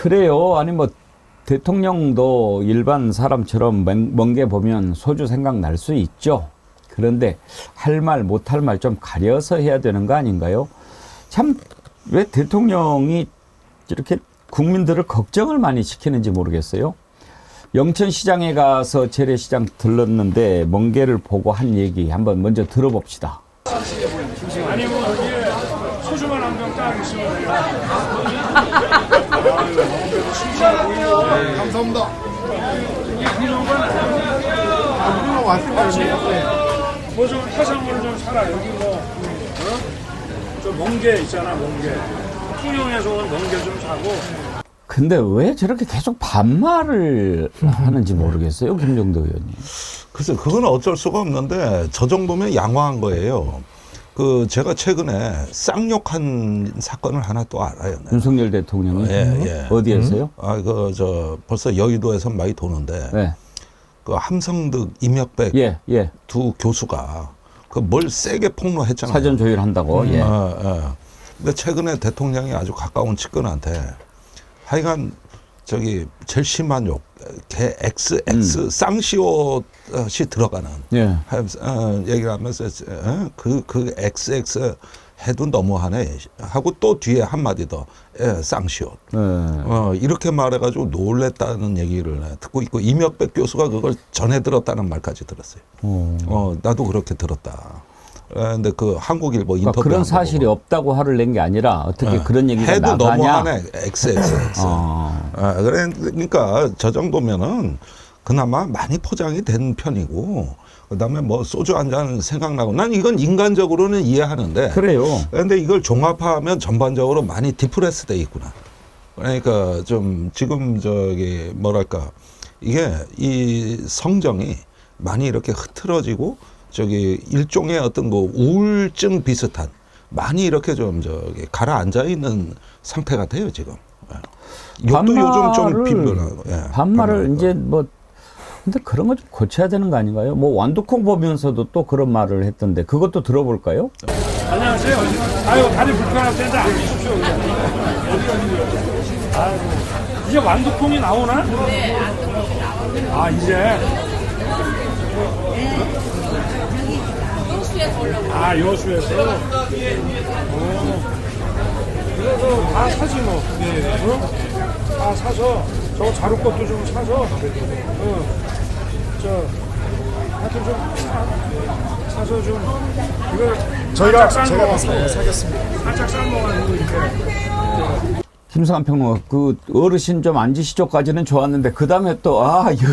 그래요. 아니 뭐 대통령도 일반 사람처럼 먼 게 보면 소주 생각날 수 있죠. 그런데 할 말 못할 말 좀 가려서 해야 되는 거 아닌가요? 참 왜 대통령이 이렇게 국민들을 걱정을 많이 시키는지 모르겠어요. 영천시장에 가서 재래시장 들렀는데 멍게를 보고 한 얘기 한번 먼저 들어봅시다. 아니 뭐 여기에 소주만 한 병 딱 있으면 감사합니다. 이런 건 우리가 왔으면 뭐좀 해산물을 좀 사라. 여기 뭐 좀 멍게 있잖아, 멍게. 통영에서 온 멍게 좀 사고. 근데 왜 저렇게 계속 반말을 하는지 모르겠어요, 김정도 의원님. 글쎄, 그건 어쩔 수가 없는데 저 정도면 양호한 거예요. 제가 최근에 쌍욕한 사건을 하나 또 알아요. 네. 윤석열 대통령이 예. 어디에서요? 벌써 여의도에서 많이 도는데 네. 함성득, 임혁백 예. 두 교수가 뭘 세게 폭로했잖아요. 사전 조율한다고. 예. 근데 최근에 대통령이 아주 가까운 측근한테 하여간 제일 심한 욕, 개 XX 쌍시옷이 들어가는 예. 얘기를 하면서 그 XX 해도 너무하네 하고 또 뒤에 한마디 더 쌍시옷 이렇게 말해가지고 놀랬다는 얘기를 듣고 있고 임혁백 교수가 그걸 전해 들었다는 말까지 들었어요. 나도 그렇게 들었다. 근데 한국일보 인터뷰 그런 사실이 없다고 화를 낸 게 아니라 어떻게 그런 얘기가 해도 나가냐. 너무하네 XXX. 그러니까 저 정도면은 그나마 많이 포장이 된 편이고 그다음에 뭐 소주 한 잔 생각나고 난 이건 인간적으로는 이해하는데 그래요. 그런데 이걸 종합하면 전반적으로 많이 디프레스 돼 있구나. 그러니까 좀 지금 뭐랄까 이게 이 성정이 많이 이렇게 흐트러지고 일종의 어떤 우울증 비슷한 많이 이렇게 좀 가라앉아 있는 상태 같아요 지금. 이것도 요즘 좀 빈번하고. 반말을 이제 뭐 근데 그런 거 좀 고쳐야 되는 거 아닌가요? 뭐 완두콩 보면서도 또 그런 말을 했던데 그것도 들어볼까요? 안녕하세요. 아유 다리 불편할 텐데 앉으십시오. 이제 완두콩이 나오나? 네, 완두콩이 나오나. 이제. 여수에서. 그래서 다 사지 뭐. 다 사서 저거 자루 것도 좀 사서. 하여튼 좀 사서 좀 이거 제가 사겠습니다. 살짝 삶아가지고 이렇게. 김성한 평론가 어르신 좀 앉으시죠까지는 좋았는데 그 다음에 또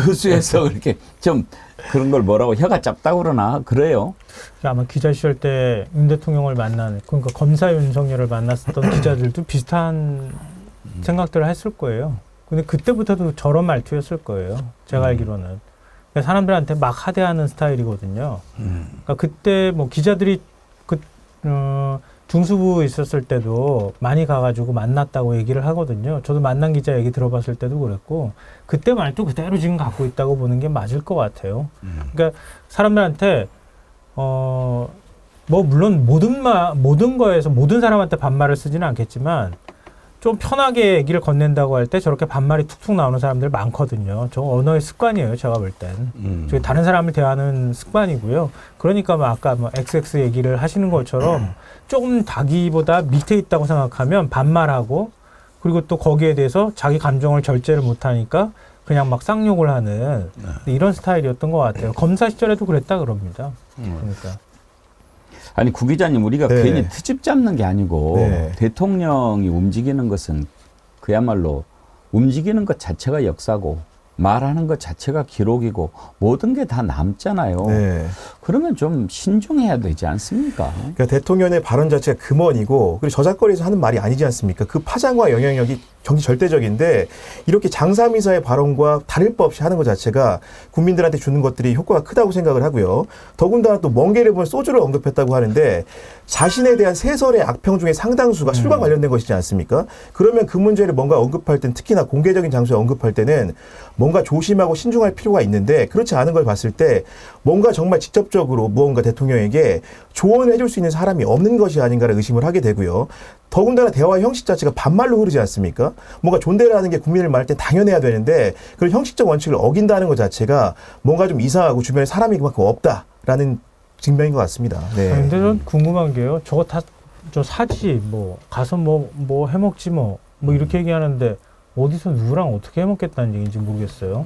여수에서 이렇게 좀 그런 걸 뭐라고 혀가 짧다고 그러나 그래요. 아마 기자 시절 때 윤 대통령을 만난 그러니까 검사 윤석열을 만났었던 기자들도 비슷한 생각들을 했을 거예요. 근데 그때부터도 저런 말투였을 거예요. 제가 알기로는. 그러니까 사람들한테 막 하대하는 스타일이거든요. 그러니까 그때 뭐 기자들이 중수부 있었을 때도 많이 가가지고 만났다고 얘기를 하거든요. 저도 만난 기자 얘기 들어봤을 때도 그랬고 그때 말도 그대로 지금 갖고 있다고 보는 게 맞을 것 같아요. 그러니까 사람들한테 뭐 물론 모든 거에서 모든 사람한테 반말을 쓰지는 않겠지만 좀 편하게 얘기를 건넨다고 할 때 저렇게 반말이 툭툭 나오는 사람들 많거든요. 저 언어의 습관이에요. 제가 볼 땐. 다른 사람을 대하는 습관이고요. 그러니까 아까 XX 얘기를 하시는 것처럼 조금 자기보다 밑에 있다고 생각하면 반말하고 그리고 또 거기에 대해서 자기 감정을 절제를 못하니까 그냥 막 쌍욕을 하는 이런 스타일이었던 것 같아요. 검사 시절에도 그랬다 그럽니다. 그러니까. 아니 구 기자님 우리가 괜히 트집 잡는 게 아니고 대통령이 움직이는 것은 그야말로 움직이는 것 자체가 역사고 말하는 것 자체가 기록이고 모든 게 다 남잖아요. 그러면 좀 신중해야 되지 않습니까? 그러니까 대통령의 발언 자체가 금원이고 그리고 저작거리에서 하는 말이 아니지 않습니까? 그 파장과 영향력이 경기 절대적인데 이렇게 장사미사의 발언과 다를 바 없이 하는 것 자체가 국민들한테 주는 것들이 효과가 크다고 생각을 하고요. 더군다나 또 멍게를 보면 소주를 언급했다고 하는데 자신에 대한 세설의 악평 중에 상당수가 술과 관련된 것이지 않습니까? 그러면 그 문제를 뭔가 언급할 땐 특히나 공개적인 장소에 언급할 때는 뭔가 조심하고 신중할 필요가 있는데 그렇지 않은 걸 봤을 때 뭔가 정말 직접적으로 적극적으로 무언가 대통령에게 조언을 해줄 수 있는 사람이 없는 것이 아닌가를 의심을 하게 되고요. 더군다나 대화 형식 자체가 반말로 흐르지 않습니까? 뭔가 존대를 하는 게 국민을 말할 때 당연해야 되는데 그런 형식적 원칙을 어긴다는 것 자체가 뭔가 좀 이상하고 주변에 사람이 그만큼 없다라는 증명인 것 같습니다. 네. 근데 전 궁금한 게요. 저거 다 저 사지 뭐 가서 뭐 해먹지 뭐 이렇게 얘기하는데 어디서 누구랑 어떻게 해먹겠다는 얘기인지 모르겠어요.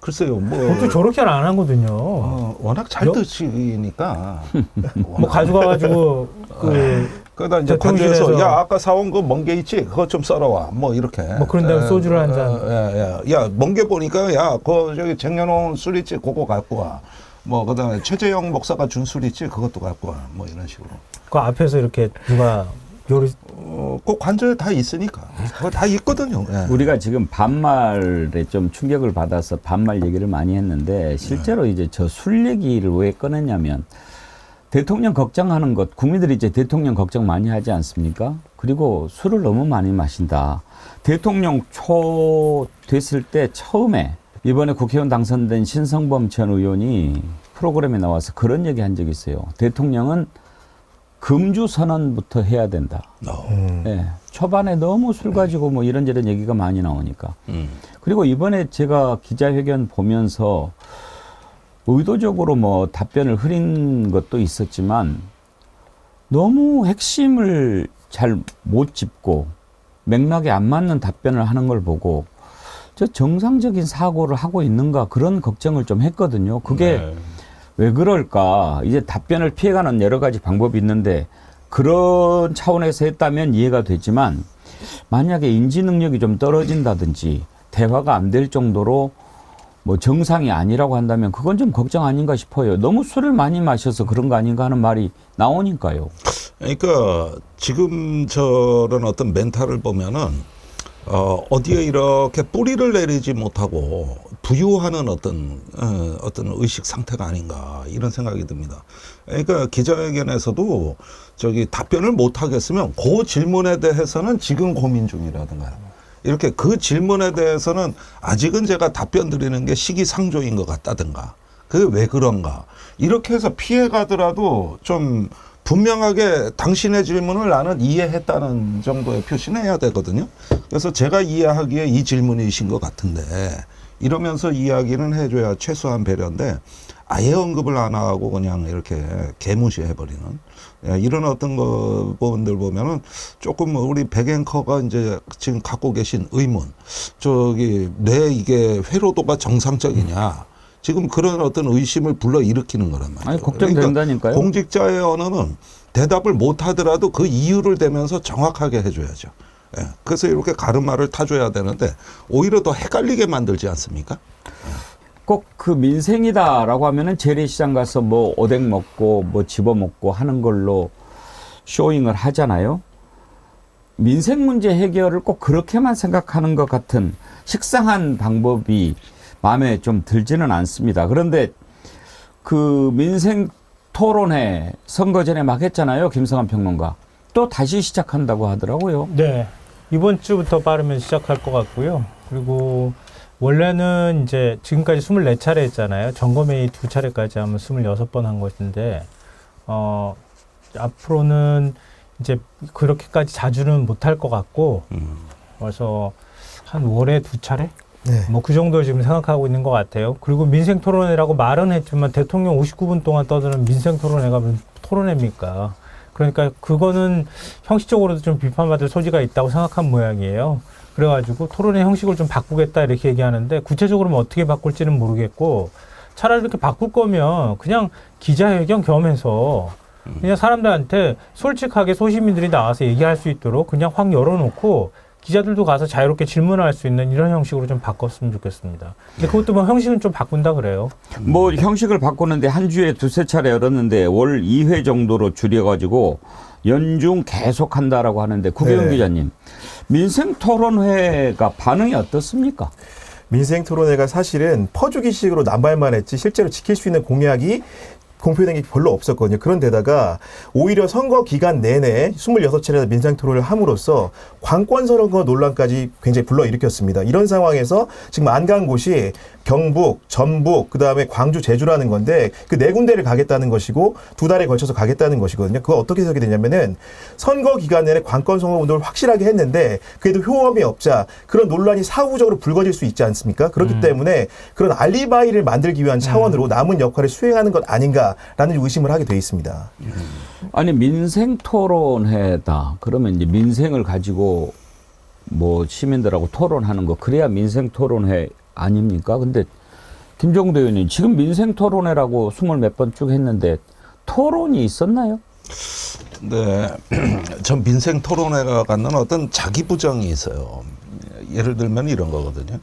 글쎄요, 뭐 어떻게 저렇게 안 하거든요. 워낙 잘 여- 드시니까 뭐 가져가가지고 그러다 이제 대통령실에서 관저에서 야 아까 사온 거 멍게 있지 그거 좀 썰어와 뭐 이렇게 뭐 그런 다음에 소주를 한 잔. 야 멍게 보니까 야 그거 저기 쟁여놓은 술 있지 그거 갖고 와 뭐 그다음에 최재형 목사가 준 술 있지 그것도 갖고 와 뭐 이런 식으로 그 앞에서 이렇게 누가 요리 그 관저에 다 있으니까 그거 다 있거든요. 예. 우리가 지금 반말에 좀 충격을 받아서 반말 얘기를 많이 했는데 실제로 이제 저 술 얘기를 왜 꺼냈냐면 대통령 걱정하는 것, 국민들이 이제 대통령 걱정 많이 하지 않습니까? 그리고 술을 너무 많이 마신다. 대통령 초 됐을 때 처음에 이번에 국회의원 당선된 신성범 전 의원이 프로그램에 나와서 그런 얘기 한 적이 있어요. 대통령은 금주 선언부터 해야 된다. 예, 초반에 너무 술 가지고 뭐 이런저런 얘기가 많이 나오니까. 그리고 이번에 제가 기자회견 보면서 의도적으로 뭐 답변을 흐린 것도 있었지만 너무 핵심을 잘 못 짚고 맥락에 안 맞는 답변을 하는 걸 보고 저 정상적인 사고를 하고 있는가 그런 걱정을 좀 했거든요. 그게 왜 그럴까? 이제 답변을 피해가는 여러 가지 방법이 있는데 그런 차원에서 했다면 이해가 되지만 만약에 인지 능력이 좀 떨어진다든지 대화가 안 될 정도로 뭐 정상이 아니라고 한다면 그건 좀 걱정 아닌가 싶어요. 너무 술을 많이 마셔서 그런 거 아닌가 하는 말이 나오니까요. 그러니까 지금 저런 어떤 멘탈을 보면은 어디에 이렇게 뿌리를 내리지 못하고 부유하는 어떤 의식 상태가 아닌가 이런 생각이 듭니다. 그러니까 기자회견에서도 저기 답변을 못 하겠으면 그 질문에 대해서는 지금 고민 중이라든가 이렇게 그 질문에 대해서는 아직은 제가 답변 드리는 게 시기상조인 것 같다든가 그게 왜 그런가 이렇게 해서 피해가더라도 좀 분명하게 당신의 질문을 나는 이해했다는 정도의 표시는 해야 되거든요. 그래서 제가 이해하기에 이 질문이신 것 같은데 이러면서 이야기는 해줘야 최소한 배려인데 아예 언급을 안 하고 그냥 이렇게 개무시해버리는 이런 어떤 부분들 보면은 조금 우리 백 앵커가 이제 지금 갖고 계신 의문 저기 내 이게 회로도가 정상적이냐 지금 그런 어떤 의심을 불러일으키는 거란 말이에요. 아니, 걱정된다니까요. 그러니까 공직자의 언어는 대답을 못 하더라도 그 이유를 대면서 정확하게 해줘야죠. 예. 그래서 이렇게 가르마를 타줘야 되는데 오히려 더 헷갈리게 만들지 않습니까? 꼭 그 민생이다라고 하면은 재래시장 가서 뭐 오뎅 먹고 뭐 집어먹고 하는 걸로 쇼잉을 하잖아요. 민생 문제 해결을 꼭 그렇게만 생각하는 것 같은 식상한 방법이 마음에 좀 들지는 않습니다. 그런데 그 민생 토론회 선거 전에 막 했잖아요. 김성환 평론가. 또 다시 시작한다고 하더라고요. 네. 이번 주부터 빠르면 시작할 것 같고요. 그리고 원래는 이제 지금까지 24차례 했잖아요. 점검회의 2차례까지 하면 26번 한 것인데, 앞으로는 이제 그렇게까지 자주는 못할 것 같고, 그래서 한 월에 2차례? 네. 뭐 그 정도 지금 생각하고 있는 것 같아요. 그리고 민생 토론회라고 말은 했지만 대통령 59분 동안 떠드는 민생 토론회가 무슨 토론회입니까? 그러니까 그거는 형식적으로도 좀 비판받을 소지가 있다고 생각한 모양이에요. 그래가지고 토론의 형식을 좀 바꾸겠다 이렇게 얘기하는데 구체적으로 어떻게 바꿀지는 모르겠고 차라리 이렇게 바꿀 거면 그냥 기자회견 겸해서 그냥 사람들한테 솔직하게 소시민들이 나와서 얘기할 수 있도록 그냥 확 열어놓고 기자들도 가서 자유롭게 질문할 수 있는 이런 형식으로 좀 바꿨으면 좋겠습니다. 근데 그것도 뭐 형식은 좀 바꾼다 그래요. 뭐 형식을 바꾸는데 한 주에 2-3차례 열었는데 월 2회 정도로 줄여가지고 연중 계속 한다라고 하는데 구경훈 네. 기자님 민생 토론회가 반응이 어떻습니까? 민생 토론회가 사실은 퍼주기식으로 남발만 했지 실제로 지킬 수 있는 공약이 공표된 게 별로 없었거든요. 그런데다가 오히려 선거 기간 내내 26차례 민생 토론을 함으로써 관권 선거 논란까지 굉장히 불러일으켰습니다. 이런 상황에서 지금 안 간 곳이 경북, 전북, 그다음에 광주, 제주라는 건데 그 네 군데를 가겠다는 것이고 2달에 걸쳐서 가겠다는 것이거든요. 그거 어떻게 해석이 되냐면은 선거 기간 내내 관권 선거 운동을 확실하게 했는데 그래도 효험이 없자 그런 논란이 사후적으로 불거질 수 있지 않습니까? 그렇기 때문에 그런 알리바이를 만들기 위한 차원으로 남은 역할을 수행하는 것 아닌가라는 의심을 하게 돼 있습니다. 아니 민생 토론회다. 그러면 이제 민생을 가지고 뭐 시민들하고 토론하는 거 그래야 민생 토론회 아닙니까? 근데 김종대 의원님 지금 민생 토론회라고 20몇 번 쭉 했는데 토론이 있었나요? 네, 전 민생 토론회가 갖는 어떤 자기 부정이 있어요. 예를 들면 이런 거거든요.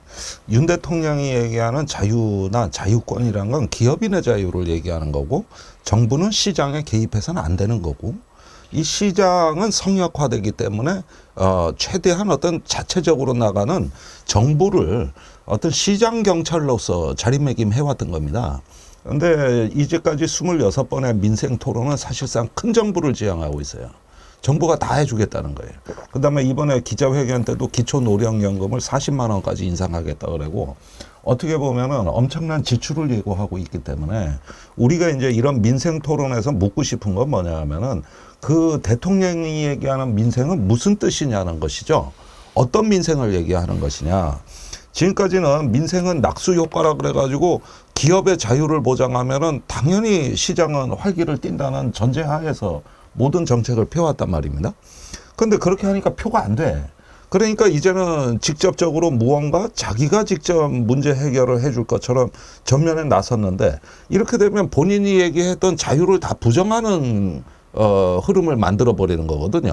윤 대통령이 얘기하는 자유나 자유권이란 건 기업인의 자유를 얘기하는 거고 정부는 시장에 개입해서는 안 되는 거고 이 시장은 성역화되기 때문에 최대한 어떤 자체적으로 나가는 정부를 어떤 시장 경찰로서 자리매김해왔던 겁니다. 그런데 이제까지 26번의 민생 토론은 사실상 큰 정부를 지향하고 있어요. 정부가 다 해주겠다는 거예요. 그다음에 이번에 기자회견 때도 기초노령연금을 40만 원까지 인상하겠다 그러고 어떻게 보면은 엄청난 지출을 예고하고 있기 때문에 우리가 이제 이런 민생 토론에서 묻고 싶은 건 뭐냐 하면은 그 대통령이 얘기하는 민생은 무슨 뜻이냐는 것이죠. 어떤 민생을 얘기하는 것이냐. 지금까지는 민생은 낙수 효과라 그래가지고 기업의 자유를 보장하면은 당연히 시장은 활기를 띈다는 전제하에서 모든 정책을 펴왔단 말입니다. 그런데 그렇게 하니까 표가 안 돼. 그러니까 이제는 직접적으로 무언가 자기가 직접 문제 해결을 해줄 것처럼 전면에 나섰는데 이렇게 되면 본인이 얘기했던 자유를 다 부정하는 흐름을 만들어 버리는 거거든요.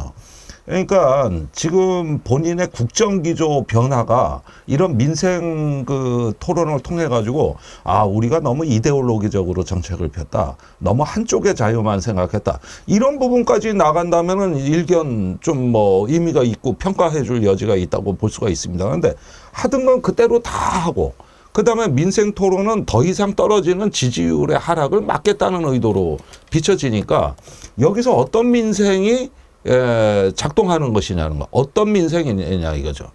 그러니까 지금 본인의 국정기조 변화가 이런 민생 그 토론을 통해 가지고 아 우리가 너무 이데올로기적으로 정책을 폈다. 너무 한쪽의 자유만 생각했다. 이런 부분까지 나간다면은 일견 좀 뭐 의미가 있고 평가해줄 여지가 있다고 볼 수가 있습니다. 그런데 하던 건 그대로 다 하고 그다음에 민생 토론은 더 이상 떨어지는 지지율의 하락을 막겠다는 의도로 비춰지니까 여기서 어떤 민생이 작동하는 것이냐는 거. 어떤 민생이냐 이거죠.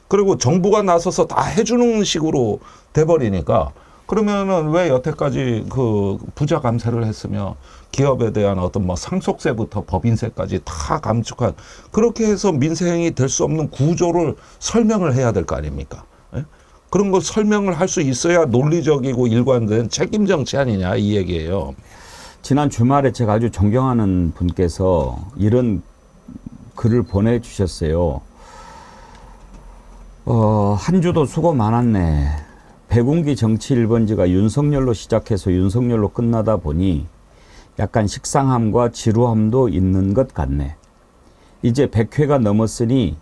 그리고 정부가 나서서 다 해주는 식으로 돼버리니까 그러면은 왜 여태까지 그 부자 감세를 했으며 기업에 대한 어떤 뭐 상속세부터 법인세까지 다 감축한 그렇게 해서 민생이 될 수 없는 구조를 설명을 해야 될 거 아닙니까? 예? 그런 걸 설명을 할 수 있어야 논리적이고 일관된 책임 정치 아니냐 이 얘기예요. 지난 주말에 제가 아주 존경하는 분께서 이런 글을 보내주셨어요. 한 주도 수고 많았네. 백운기 정치 1번지가 윤석열로 시작해서 윤석열로 끝나다 보니 약간 식상함과 지루함도 있는 것 같네. 이제 100회가 넘었으니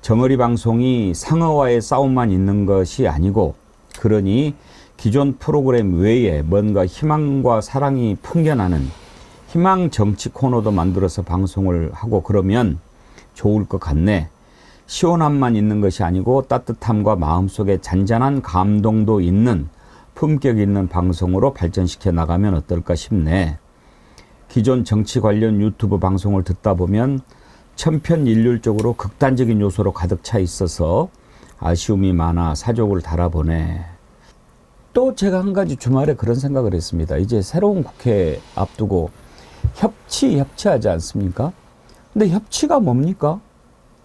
정어리 방송이 상어와의 싸움만 있는 것이 아니고 그러니 기존 프로그램 외에 뭔가 희망과 사랑이 풍겨나는 희망 정치 코너도 만들어서 방송을 하고 그러면 좋을 것 같네. 시원함만 있는 것이 아니고 따뜻함과 마음속에 잔잔한 감동도 있는 품격 있는 방송으로 발전시켜 나가면 어떨까 싶네. 기존 정치 관련 유튜브 방송을 듣다 보면 천편일률적으로 극단적인 요소로 가득 차 있어서 아쉬움이 많아 사족을 달아보네. 또 제가 한 가지 주말에 그런 생각을 했습니다. 이제 새로운 국회 앞두고 협치하지 않습니까? 근데 협치가 뭡니까?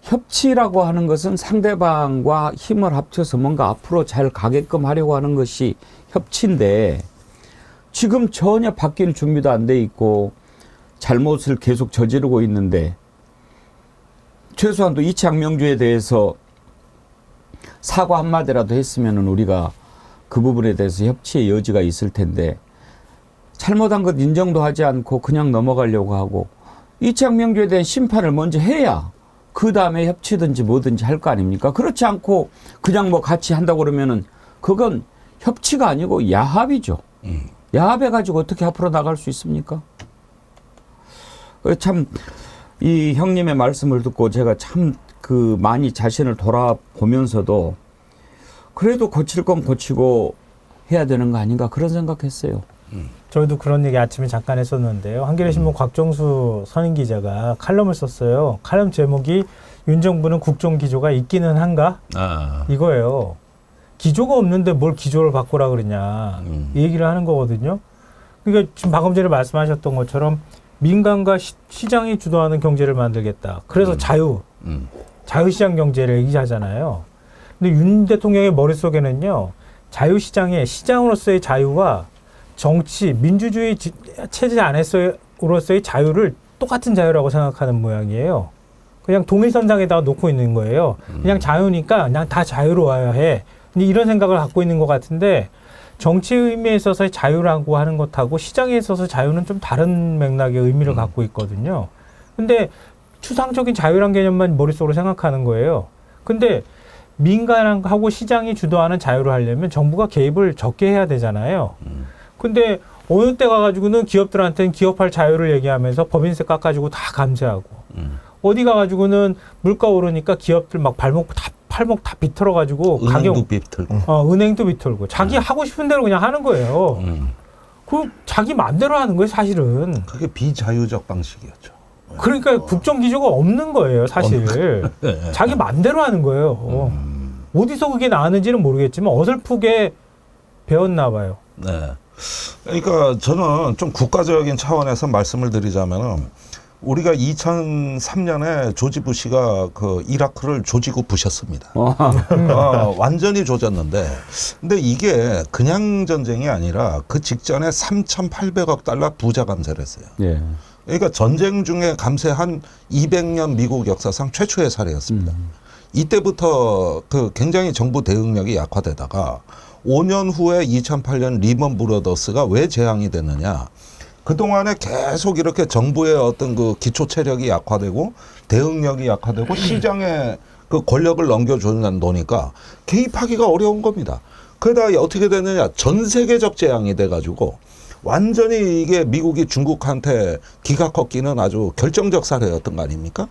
협치라고 하는 것은 상대방과 힘을 합쳐서 뭔가 앞으로 잘 가게끔 하려고 하는 것이 협치인데 지금 전혀 바뀔 준비도 안 돼 있고 잘못을 계속 저지르고 있는데 최소한도 이창명주에 대해서 사과 한마디라도 했으면 우리가 그 부분에 대해서 협치의 여지가 있을 텐데 잘못한 것 인정도 하지 않고 그냥 넘어가려고 하고 이창명주에 대한 심판을 먼저 해야 그 다음에 협치든지 뭐든지 할 거 아닙니까? 그렇지 않고 그냥 뭐 같이 한다고 그러면은 그건 협치가 아니고 야합이죠. 야합해가지고 어떻게 앞으로 나갈 수 있습니까? 참 이 형님의 말씀을 듣고 제가 참 그 많이 자신을 돌아보면서도 그래도 고칠 건 고치고 해야 되는 거 아닌가 그런 생각했어요. 저희도 그런 얘기 아침에 잠깐 했었는데요. 한겨레신문 곽정수 선임 기자가 칼럼을 썼어요. 칼럼 제목이 윤 정부는 국정 기조가 있기는 한가? 이거예요. 기조가 없는데 뭘 기조를 바꾸라 그러냐. 이 얘기를 하는 거거든요. 그러니까 지금 방금 전에 말씀하셨던 것처럼 민간과 시장이 주도하는 경제를 만들겠다. 그래서 자유시장 경제를 얘기하잖아요. 근데 윤 대통령의 머릿속에는요. 자유시장의 시장으로서의 자유와 정치, 민주주의 체제 안에서의 자유를 똑같은 자유라고 생각하는 모양이에요. 그냥 동일선상에다가 놓고 있는 거예요. 그냥 자유니까 그냥 다 자유로워야 해. 이런 생각을 갖고 있는 것 같은데 정치 의미에 있어서의 자유라고 하는 것하고 시장에 있어서 자유는 좀 다른 맥락의 의미를 갖고 있거든요. 근데 추상적인 자유란 개념만 머릿속으로 생각하는 거예요. 근데 민간하고 시장이 주도하는 자유를 하려면 정부가 개입을 적게 해야 되잖아요. 근데 어느 때 가가지고는 기업들한테는 기업할 자유를 얘기하면서 법인세 깎아주고 다 감세하고 어디 가가지고는 물가 오르니까 기업들 막 팔목 다 비틀어가지고 은행도 비틀고 은행도 비틀고 자기 하고 싶은 대로 그냥 하는 거예요. 그 자기 마음대로 하는 거예요, 사실은. 그게 비자유적 방식이었죠. 그러니까 국정 기조가 없는 거예요, 사실. 자기 마음대로 하는 거예요. 어디서 그게 나왔는지는 모르겠지만 어설프게 배웠나 봐요. 네. 그러니까 저는 좀 국가적인 차원에서 말씀을 드리자면은 우리가 2003년에 조지 부시가 그 이라크를 조지고 부셨습니다. 완전히 조졌는데, 근데 이게 그냥 전쟁이 아니라 그 직전에 3,800억 달러 부자 감세를 했어요. 예. 그러니까 전쟁 중에 감세한 200년 미국 역사상 최초의 사례였습니다. 이때부터 그 굉장히 정부 대응력이 약화되다가 5년 후에 2008년 리먼 브러더스가 왜 재앙이 됐느냐. 그동안에 계속 이렇게 정부의 어떤 그 기초 체력이 약화되고 대응력이 약화되고 시장에 그 권력을 넘겨주다 놓으니까 개입하기가 어려운 겁니다. 그러다 어떻게 되느냐. 전 세계적 재앙이 돼가지고 완전히 이게 미국이 중국한테 기가 꺾이는 아주 결정적 사례였던 거 아닙니까?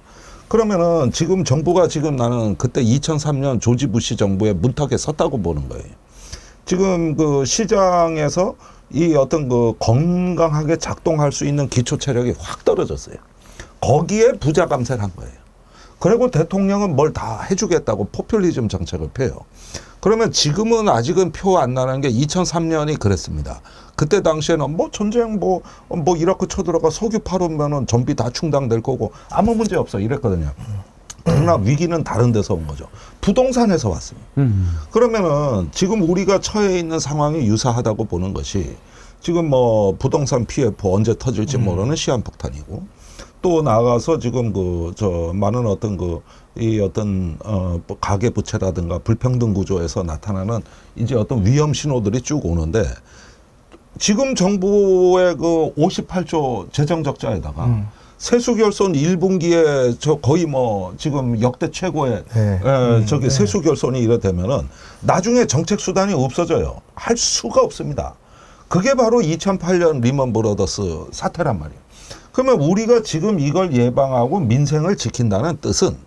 그러면은 지금 정부가 지금 나는 그때 2003년 조지 부시 정부의 문턱에 섰다고 보는 거예요. 지금 그 시장에서 이 어떤 그 건강하게 작동할 수 있는 기초 체력이 확 떨어졌어요. 거기에 부자 감세를 한 거예요. 그리고 대통령은 뭘 다 해주겠다고 포퓰리즘 정책을 펴요. 그러면 지금은 아직은 표 안 나는 게 2003년이 그랬습니다. 그때 당시에는 뭐 전쟁 뭐 이라크 쳐들어가 석유 팔으면은 전비 다 충당될 거고 아무 문제 없어 이랬거든요. 그러나 위기는 다른 데서 온 거죠. 부동산에서 왔습니다. 그러면은 지금 우리가 처해 있는 상황이 유사하다고 보는 것이 지금 뭐 부동산 PF 언제 터질지 모르는 시한폭탄이고 또 나아가서 지금 그 저 많은 어떤 그 이 어떤 가계 부채라든가 불평등 구조에서 나타나는 이제 어떤 위험 신호들이 쭉 오는데 지금 정부의 그 58조 재정 적자에다가 세수 결손 1분기에 저 거의 뭐 지금 역대 최고의 저기 세수 결손이 이래 되면은 나중에 정책 수단이 없어져요. 할 수가 없습니다. 그게 바로 2008년 리먼 브러더스 사태란 말이에요. 그러면 우리가 지금 이걸 예방하고 민생을 지킨다는 뜻은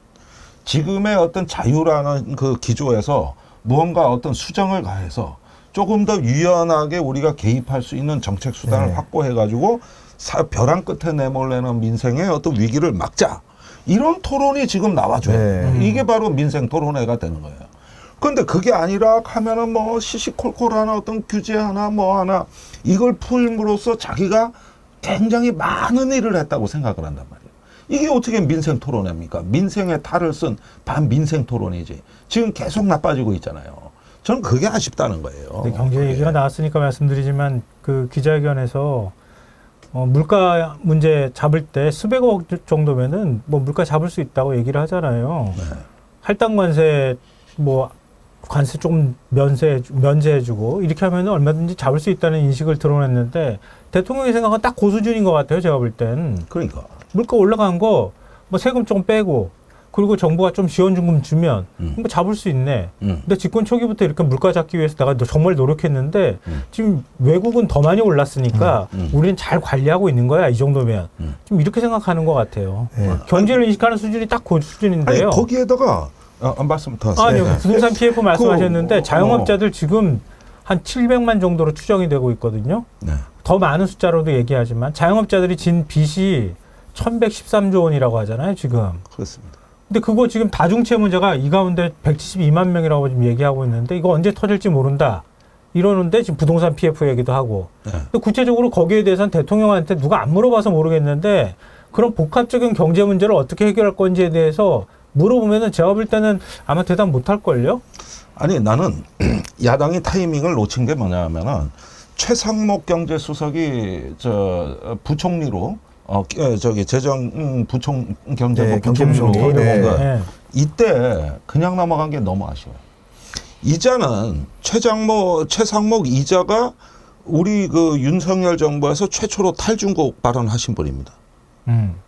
지금의 어떤 자유라는 그 기조에서 무언가 어떤 수정을 가해서 조금 더 유연하게 우리가 개입할 수 있는 정책 수단을 확보해가지고 벼랑 끝에 내몰래는 민생의 어떤 위기를 막자. 이런 토론이 지금 나와줘요. 이게 바로 민생 토론회가 되는 거예요. 그런데 그게 아니라 하면은 뭐 시시콜콜하나 어떤 규제 하나 뭐 하나 이걸 풀므로써 자기가 굉장히 많은 일을 했다고 생각을 한단 말이에요. 이게 어떻게 민생 토론회입니까? 민생의 탈을 쓴 반민생 토론이지. 지금 계속 나빠지고 있잖아요. 저는 그게 아쉽다는 거예요. 경제 얘기가 나왔으니까 말씀드리지만 그 기자회견에서 물가 문제 잡을 때 수백억 정도면은 뭐 물가 잡을 수 있다고 얘기를 하잖아요. 네. 할당 관세 뭐 관세 좀 면세해주고 이렇게 하면은 얼마든지 잡을 수 있다는 인식을 드러냈는데 대통령의 생각은 딱 그 수준인 것 같아요. 제가 볼 땐. 그러니까. 물가 올라간 거 뭐 세금 좀 빼고 그리고 정부가 좀 지원금 주면 뭐 잡을 수 있네. 근데 집권 초기부터 이렇게 물가 잡기 위해서 내가 정말 노력했는데 지금 외국은 더 많이 올랐으니까 우리는 잘 관리하고 있는 거야. 이 정도면. 좀 이렇게 생각하는 것 같아요. 경제를 인식하는 수준이 딱 그 수준인데요. 아니, 거기에다가 말씀 더 하세요. 아니요. 부동산 PF 말씀하셨는데 자영업자들 지금 한 700만 정도로 추정이 되고 있거든요. 네. 더 많은 숫자로도 얘기하지만 자영업자들이 진 빚이 1113조 원이라고 하잖아요, 지금. 그렇습니다. 근데 그거 지금 다중채 문제가 이 가운데 172만 명이라고 지금 얘기하고 있는데 이거 언제 터질지 모른다. 이러는데 지금 부동산 PF 얘기도 하고. 네. 근데 구체적으로 거기에 대해서는 대통령한테 누가 안 물어봐서 모르겠는데 그런 복합적인 경제 문제를 어떻게 해결할 건지에 대해서 물어보면은 제가 볼 때는 아마 대답 못 할걸요? 아니 나는 야당이 타이밍을 놓친 게 뭐냐면은 최상목 경제수석이 부총리로 재정 경제부 네, 부총리로 경제부총리. 내려온 거 네. 이때 그냥 넘어간 게 너무 아쉬워요. 이자는 최상목 이자가 우리 그 윤석열 정부에서 최초로 탈중국 발언하신 분입니다.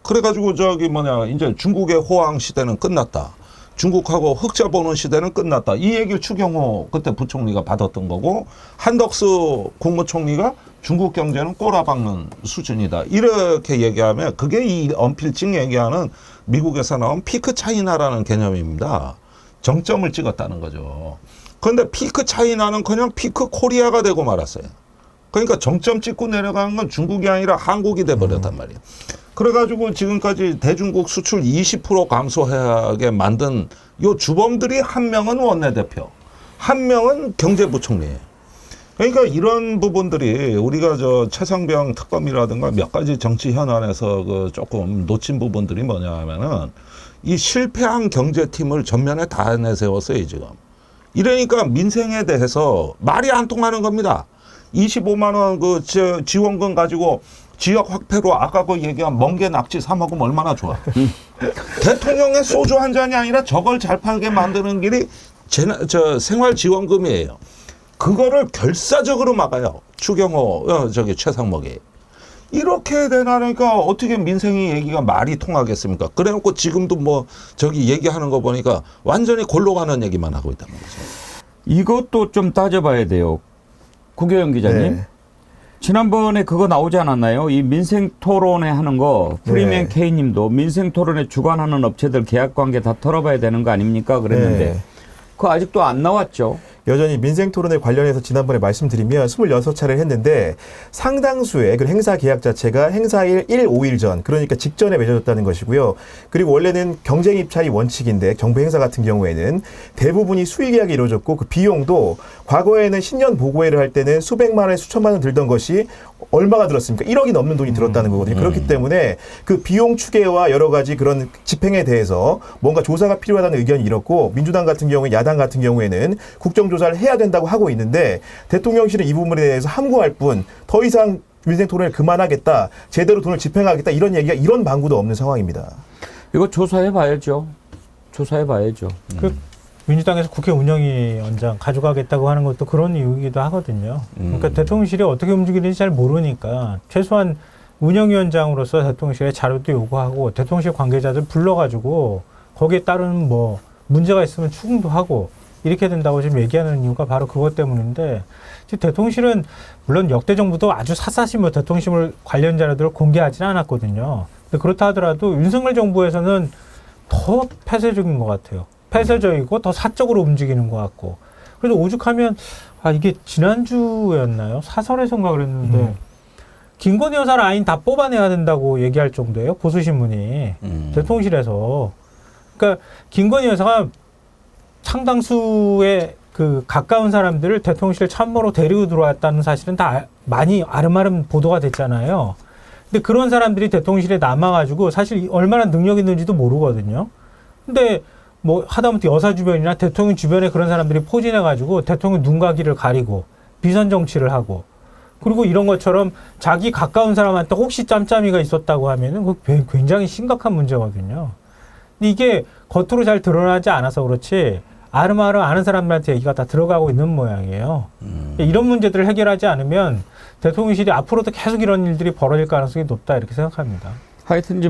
그래가지고 이제 중국의 호황 시대는 끝났다. 중국하고 흑자 보는 시대는 끝났다. 이 얘기를 추경호 그때 부총리가 받았던 거고 한덕수 국무총리가 중국 경제는 꼬라박는 수준이다. 이렇게 얘기하면 그게 이 언필칭 얘기하는 미국에서 나온 피크 차이나라는 개념입니다. 정점을 찍었다는 거죠. 그런데 피크 차이나는 그냥 피크 코리아가 되고 말았어요. 그러니까 정점 찍고 내려가는 건 중국이 아니라 한국이 돼버렸단 말이에요. 그래가지고 지금까지 대중국 수출 20% 감소하게 만든 요 주범들이 한 명은 원내대표, 한 명은 경제부총리예요. 그러니까 이런 부분들이 우리가 최상병 특검이라든가 몇 가지 정치 현안에서 그 조금 놓친 부분들이 뭐냐 하면은 이 실패한 경제팀을 전면에 다 내세웠어요, 지금. 이러니까 민생에 대해서 말이 안 통하는 겁니다. 25만 원 그 지원금 가지고 지역 확대로 아까 그 얘기한 멍게 낙지 사 먹으면 얼마나 좋아. 대통령의 소주 한 잔이 아니라 저걸 잘 팔게 만드는 길이 생활지원금이에요. 그거를 결사적으로 막아요. 추경호 최상목이. 이렇게 되나니까 어떻게 민생이 얘기가 말이 통하겠습니까? 그래놓고 지금도 얘기하는 거 보니까 완전히 골로 가는 얘기만 하고 있단 말이죠. 이것도 좀 따져봐야 돼요. 구교영 기자님. 네. 지난번에 그거 나오지 않았나요? 이 민생 토론회 하는 거 프리맨 네. K님도 민생 토론회 주관하는 업체들 계약 관계 다 털어봐야 되는 거 아닙니까? 그랬는데 네. 그거 아직도 안 나왔죠. 여전히 민생토론회 관련해서 지난번에 말씀드리면 26차례를 했는데 상당수의 그 행사 계약 자체가 행사일 1, 5일 전, 그러니까 직전에 맺어졌다는 것이고요. 그리고 원래는 경쟁 입찰이 원칙인데 정부 행사 같은 경우에는 대부분이 수의 계약이 이루어졌고 그 비용도 과거에는 신년 보고회를 할 때는 수백만 원, 수천만 원 들던 것이 얼마가 들었습니까? 1억이 넘는 돈이 들었다는 거거든요. 그렇기 때문에 그 비용 추계와 여러 가지 그런 집행에 대해서 뭔가 조사가 필요하다는 의견이 이렇고 민주당 같은 경우에 야당 같은 경우에는 국정조사를 해야 된다고 하고 있는데 대통령실은 이 부분에 대해서 함구할 뿐 더 이상 민생 토론을 그만하겠다, 제대로 돈을 집행하겠다 이런 얘기가 이런 방구도 없는 상황입니다. 이거 조사해봐야죠. 조사해봐야죠. 그 민주당에서 국회 운영위원장 가져가겠다고 하는 것도 그런 이유이기도 하거든요. 그러니까 대통령실이 어떻게 움직이는지 잘 모르니까 최소한 운영위원장으로서 대통령실에 자료도 요구하고 대통령실 관계자들 불러가지고 거기에 따른 문제가 있으면 추궁도 하고 이렇게 된다고 지금 얘기하는 이유가 바로 그것 때문인데 지금 대통령실은 물론 역대 정부도 아주 샅샅이 대통령실 관련 자료들을 공개하지는 않았거든요. 근데 그렇다 하더라도 윤석열 정부에서는 더 폐쇄적인 것 같아요. 폐쇄적이고 더 사적으로 움직이는 것 같고. 그래서 오죽하면 이게 지난주였나요? 사설에서인가 그랬는데 김건희 여사 라인 다 뽑아내야 된다고 얘기할 정도예요. 보수신문이 대통령실에서. 그러니까 김건희 여사가 상당수의 그 가까운 사람들을 대통령실 참모로 데리고 들어왔다는 사실은 다 많이 아름아름 보도가 됐잖아요. 근데 그런 사람들이 대통령실에 남아가지고 사실 얼마나 능력 있는지도 모르거든요. 근데 하다못해 여사 주변이나 대통령 주변에 그런 사람들이 포진해가지고 대통령 눈과 귀를 가리고 비선 정치를 하고 그리고 이런 것처럼 자기 가까운 사람한테 혹시 짬짬이가 있었다고 하면은 그 굉장히 심각한 문제거든요. 근데 이게 겉으로 잘 드러나지 않아서 그렇지 아름아름 아는 사람들한테 얘기가 다 들어가고 있는 모양이에요. 이런 문제들을 해결하지 않으면 대통령실이 앞으로도 계속 이런 일들이 벌어질 가능성이 높다 이렇게 생각합니다. 하여튼지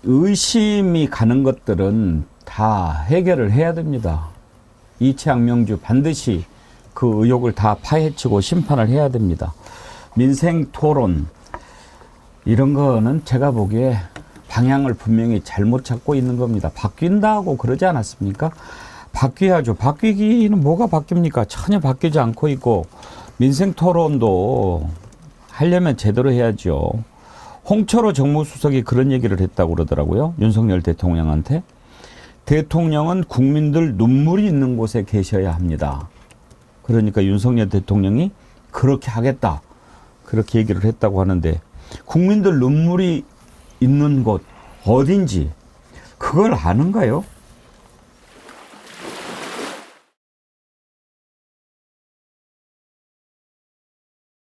의심이 가는 것들은 다 해결을 해야 됩니다. 이채양 명주 반드시 그 의혹을 다 파헤치고 심판을 해야 됩니다. 민생 토론 이런 거는 제가 보기에 방향을 분명히 잘못 찾고 있는 겁니다. 바뀐다고 그러지 않았습니까? 바뀌어야죠. 바뀌기는 뭐가 바뀝니까? 전혀 바뀌지 않고 있고 민생 토론도 하려면 제대로 해야죠. 홍철호 정무수석이 그런 얘기를 했다고 그러더라고요. 윤석열 대통령한테. 대통령은 국민들 눈물이 있는 곳에 계셔야 합니다. 그러니까 윤석열 대통령이 그렇게 하겠다. 그렇게 얘기를 했다고 하는데 국민들 눈물이 있는 곳 어딘지 그걸 아는가요?